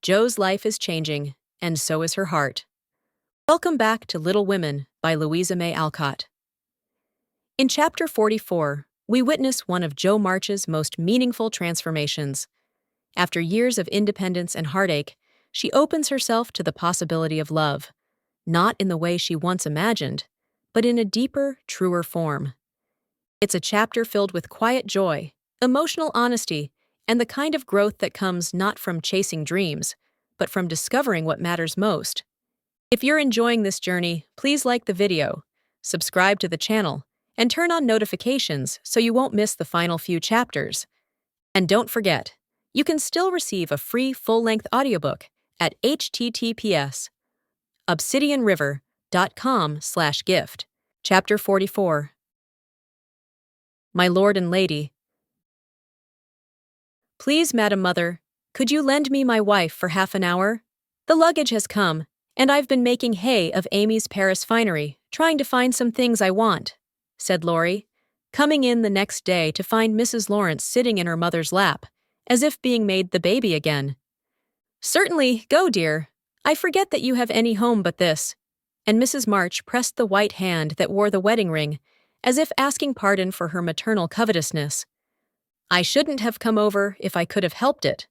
Jo's life is changing, and so is her heart. Welcome back to Little Women by Louisa May Alcott. In Chapter 44, we witness one of Jo March's most meaningful transformations. After years of independence and heartache, she opens herself to the possibility of love, not in the way she once imagined, but in a deeper, truer form. It's a chapter filled with quiet joy, emotional honesty, and the kind of growth that comes not from chasing dreams, but from discovering what matters most. If you're enjoying this journey, please like the video, subscribe to the channel, and turn on notifications so you won't miss the final few chapters. And don't forget, you can still receive a free full-length audiobook at https://obsidianriver.com/gift. Chapter 44. My Lord and Lady. Please, Madam Mother, could you lend me my wife for half an hour? The luggage has come, and I've been making hay of Amy's Paris finery, trying to find some things I want, said Laurie, coming in the next day to find Mrs. Lawrence sitting in her mother's lap, as if being made the baby again. Certainly, go, dear. I forget that you have any home but this. And Mrs. March pressed the white hand that wore the wedding ring, as if asking pardon for her maternal covetousness. I shouldn't have come over if I could have helped it,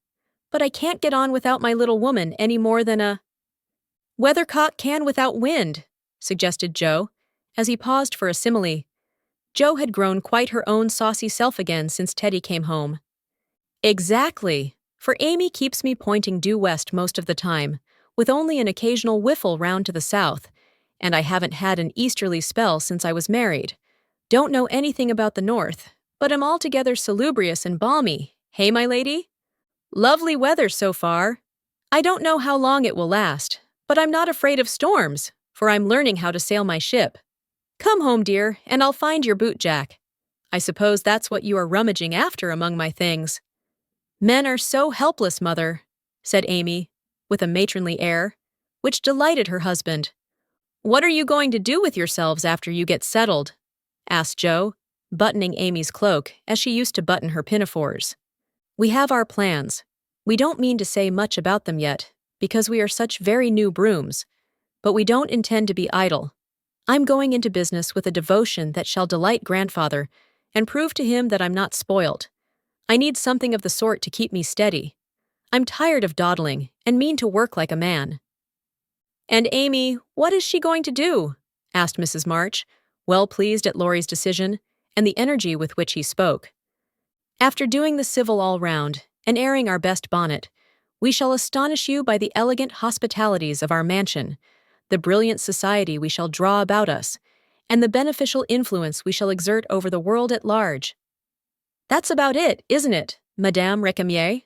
but I can't get on without my little woman any more than a weathercock can without wind, suggested Jo, as he paused for a simile. Jo had grown quite her own saucy self again since Teddy came home. Exactly, for Amy keeps me pointing due west most of the time, with only an occasional whiffle round to the south, and I haven't had an easterly spell since I was married. Don't know anything about the north, but am altogether salubrious and balmy, hey, my lady? Lovely weather so far. I don't know how long it will last, but I'm not afraid of storms, for I'm learning how to sail my ship. Come home, dear, and I'll find your bootjack. I suppose that's what you are rummaging after among my things. Men are so helpless, Mother, said Amy, with a matronly air, which delighted her husband. What are you going to do with yourselves after you get settled? Asked Jo, buttoning Amy's cloak as she used to button her pinafores. We have our plans. We don't mean to say much about them yet, because we are such very new brooms, but we don't intend to be idle. I'm going into business with a devotion that shall delight Grandfather and prove to him that I'm not spoilt. I need something of the sort to keep me steady. I'm tired of dawdling and mean to work like a man. And Amy, what is she going to do? Asked Mrs. March, well pleased at Laurie's decision and the energy with which he spoke. After doing the civil all round and airing our best bonnet, we shall astonish you by the elegant hospitalities of our mansion, the brilliant society we shall draw about us, and the beneficial influence we shall exert over the world at large. That's about it, isn't it, Madame Recamier?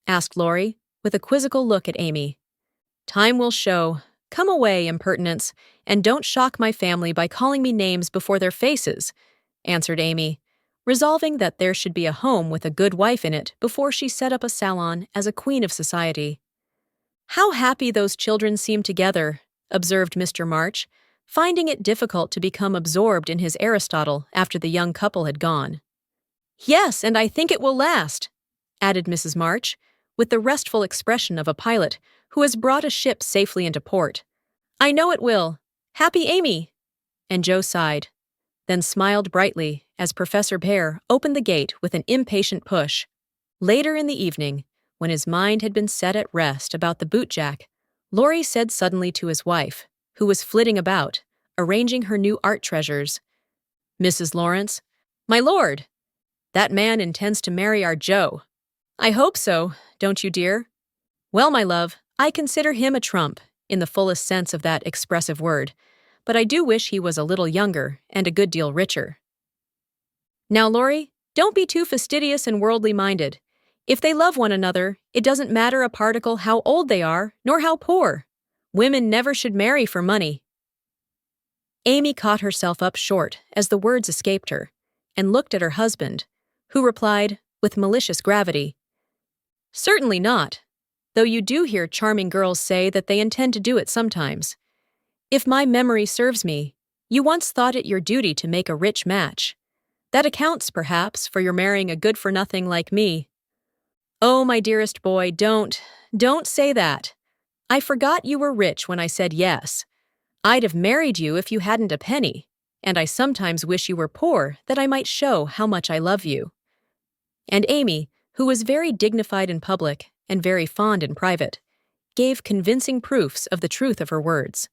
Asked Laurie, with a quizzical look at Amy. Time will show. Come away, impertinence, and don't shock my family by calling me names before their faces, answered Amy, resolving that there should be a home with a good wife in it before she set up a salon as a queen of society. How happy those children seem together, observed Mr. March, finding it difficult to become absorbed in his Aristotle after the young couple had gone. Yes, and I think it will last, added Mrs. March, with the restful expression of a pilot who has brought a ship safely into port. I know it will. Happy Amy! And Jo sighed, then smiled brightly as Professor Bhaer opened the gate with an impatient push. Later in the evening, when his mind had been set at rest about the bootjack, Laurie said suddenly to his wife, who was flitting about, arranging her new art treasures, Mrs. Lawrence, my lord, that man intends to marry our Jo. I hope so, don't you, dear? Well, my love, I consider him a trump, in the fullest sense of that expressive word, but I do wish he was a little younger and a good deal richer. Now, Laurie, don't be too fastidious and worldly-minded. If they love one another, it doesn't matter a particle how old they are, nor how poor. Women never should marry for money. Amy caught herself up short as the words escaped her, and looked at her husband, who replied, with malicious gravity, Certainly not, though you do hear charming girls say that they intend to do it sometimes. If my memory serves me, you once thought it your duty to make a rich match. That accounts, perhaps, for your marrying a good-for-nothing like me. Oh, my dearest boy, don't Don't say that. I forgot you were rich when I said yes. I'd have married you if you hadn't a penny, and I sometimes wish you were poor that I might show how much I love you. And Amy, who was very dignified in public and very fond in private, gave convincing proofs of the truth of her words.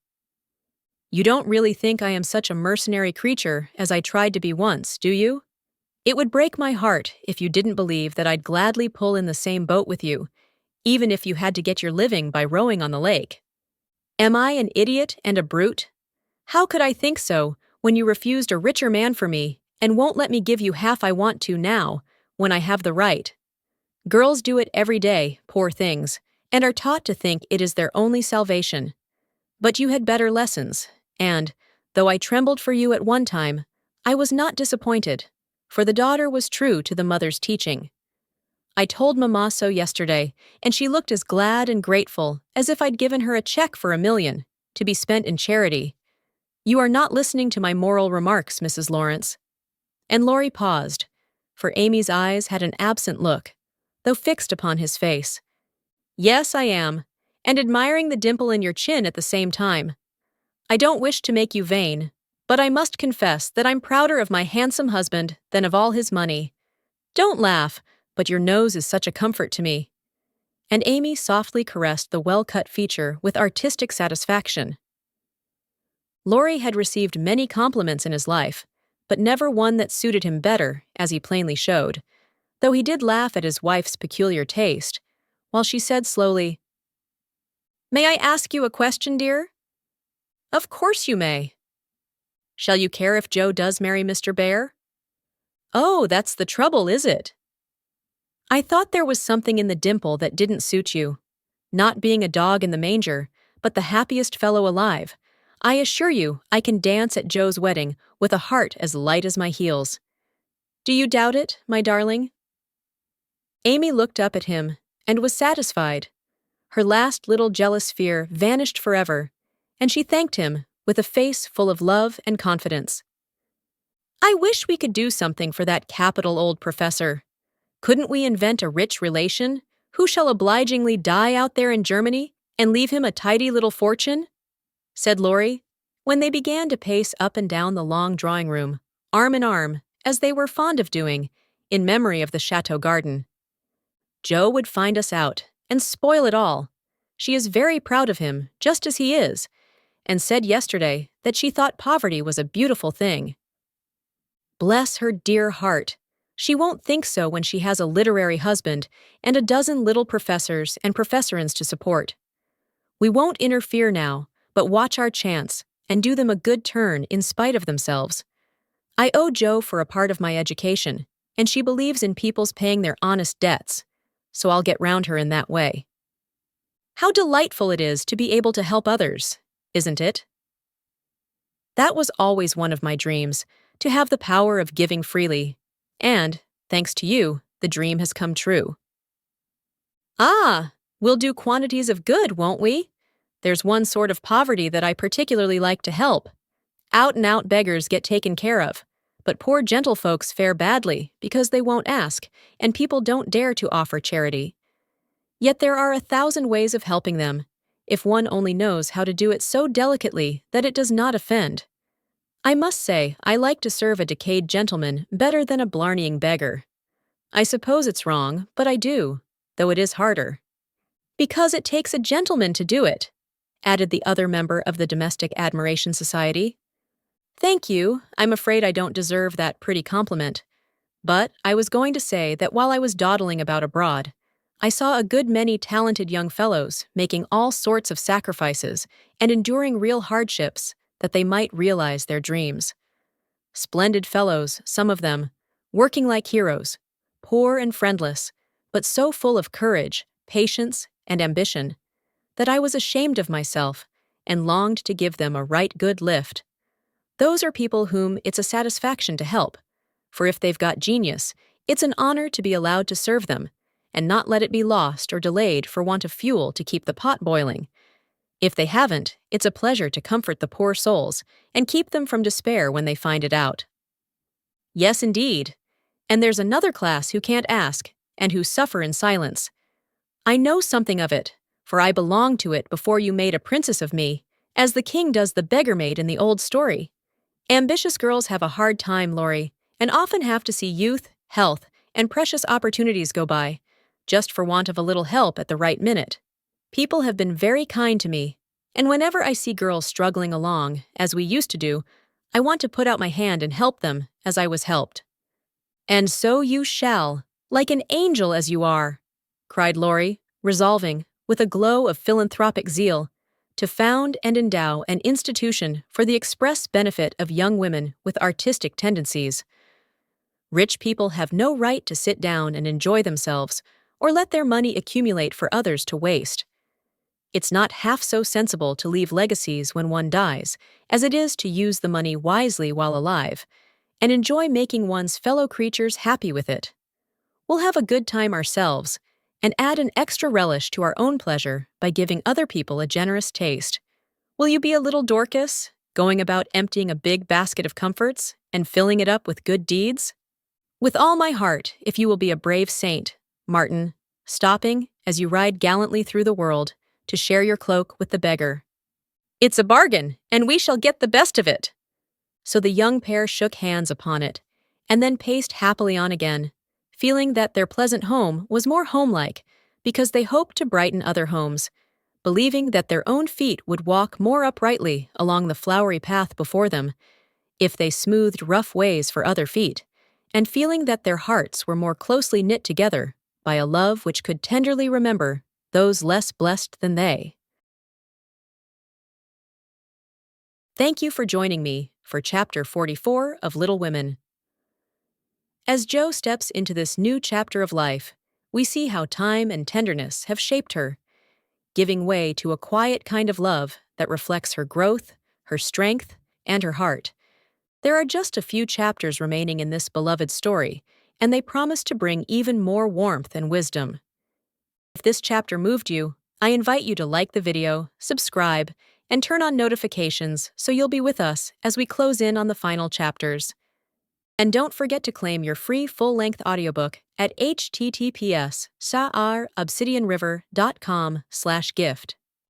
You don't really think I am such a mercenary creature as I tried to be once, do you? It would break my heart if you didn't believe that I'd gladly pull in the same boat with you, even if you had to get your living by rowing on the lake. Am I an idiot and a brute? How could I think so when you refused a richer man for me and won't let me give you half I want to now, when I have the right? Girls do it every day, poor things, and are taught to think it is their only salvation. But you had better lessons, and, though I trembled for you at one time, I was not disappointed, for the daughter was true to the mother's teaching. I told Mama so yesterday, and she looked as glad and grateful as if I'd given her a check for $1 million, to be spent in charity. You are not listening to my moral remarks, Mrs. Lawrence. And Laurie paused, for Amy's eyes had an absent look, though fixed upon his face. Yes, I am, and admiring the dimple in your chin at the same time. I don't wish to make you vain, but I must confess that I'm prouder of my handsome husband than of all his money. Don't laugh, but your nose is such a comfort to me. And Amy softly caressed the well-cut feature with artistic satisfaction. Laurie had received many compliments in his life, but never one that suited him better, as he plainly showed, though he did laugh at his wife's peculiar taste, while she said slowly, May I ask you a question, dear? Of course you may. Shall you care if Joe does marry Mr. Bhaer? Oh, that's the trouble, is it? I thought there was something in the dimple that didn't suit you. Not being a dog in the manger, but the happiest fellow alive. I assure you I can dance at Joe's wedding with a heart as light as my heels. Do you doubt it, my darling? Amy looked up at him and was satisfied. Her last little jealous fear vanished forever, and she thanked him with a face full of love and confidence. I wish we could do something for that capital old professor. Couldn't we invent a rich relation who shall obligingly die out there in Germany and leave him a tidy little fortune? Said Laurie, when they began to pace up and down the long drawing room, arm in arm, as they were fond of doing, in memory of the chateau garden. Joe would find us out and spoil it all. She is very proud of him, just as he is, and said yesterday that she thought poverty was a beautiful thing. Bless her dear heart. She won't think so when she has a literary husband and a dozen little professors and professorins to support. We won't interfere now, but watch our chance and do them a good turn in spite of themselves. I owe Joe for a part of my education, and she believes in people's paying their honest debts, so I'll get round her in that way. How delightful it is to be able to help others, isn't it? That was always one of my dreams, to have the power of giving freely. And, thanks to you, the dream has come true. Ah, we'll do quantities of good, won't we? There's one sort of poverty that I particularly like to help. Out-and-out beggars get taken care of, but poor gentlefolks fare badly because they won't ask, and people don't dare to offer charity. Yet there are 1,000 ways of helping them, if one only knows how to do it so delicately that it does not offend. I must say I like to serve a decayed gentleman better than a blarneying beggar. I suppose it's wrong, but I do, though it is harder. Because it takes a gentleman to do it, added the other member of the Domestic Admiration Society. Thank you, I'm afraid I don't deserve that pretty compliment. But I was going to say that while I was dawdling about abroad, I saw a good many talented young fellows making all sorts of sacrifices and enduring real hardships that they might realize their dreams. Splendid fellows, some of them, working like heroes, poor and friendless, but so full of courage, patience, and ambition, that I was ashamed of myself and longed to give them a right good lift. Those are people whom it's a satisfaction to help, for if they've got genius, it's an honor to be allowed to serve them, and not let it be lost or delayed for want of fuel to keep the pot boiling. If they haven't, it's a pleasure to comfort the poor souls and keep them from despair when they find it out. Yes, indeed. And there's another class who can't ask, and who suffer in silence. I know something of it, for I belonged to it before you made a princess of me, as the king does the beggar maid in the old story. Ambitious girls have a hard time, Lori, and often have to see youth, health, and precious opportunities go by, just for want of a little help at the right minute. People have been very kind to me, and whenever I see girls struggling along, as we used to do, I want to put out my hand and help them, as I was helped. And so you shall, like an angel as you are, cried Lori, resolving, with a glow of philanthropic zeal, to found and endow an institution for the express benefit of young women with artistic tendencies. Rich people have no right to sit down and enjoy themselves, or let their money accumulate for others to waste. It's not half so sensible to leave legacies when one dies, as it is to use the money wisely while alive, and enjoy making one's fellow creatures happy with it. We'll have a good time ourselves, and add an extra relish to our own pleasure by giving other people a generous taste. Will you be a little Dorcas, going about emptying a big basket of comforts and filling it up with good deeds? With all my heart, if you will be a brave saint, Martin, stopping, as you ride gallantly through the world, to share your cloak with the beggar. It's a bargain, and we shall get the best of it. So the young pair shook hands upon it, and then paced happily on again, feeling that their pleasant home was more homelike because they hoped to brighten other homes, believing that their own feet would walk more uprightly along the flowery path before them if they smoothed rough ways for other feet, and feeling that their hearts were more closely knit together by a love which could tenderly remember those less blessed than they. Thank you for joining me for Chapter 44 of Little Women. As Jo steps into this new chapter of life, we see how time and tenderness have shaped her, giving way to a quiet kind of love that reflects her growth, her strength, and her heart. There are just a few chapters remaining in this beloved story, and they promise to bring even more warmth and wisdom. If this chapter moved you, I invite you to like the video, subscribe, and turn on notifications so you'll be with us as we close in on the final chapters. And don't forget to claim your free full-length audiobook at https://obsidianriver.com/gift.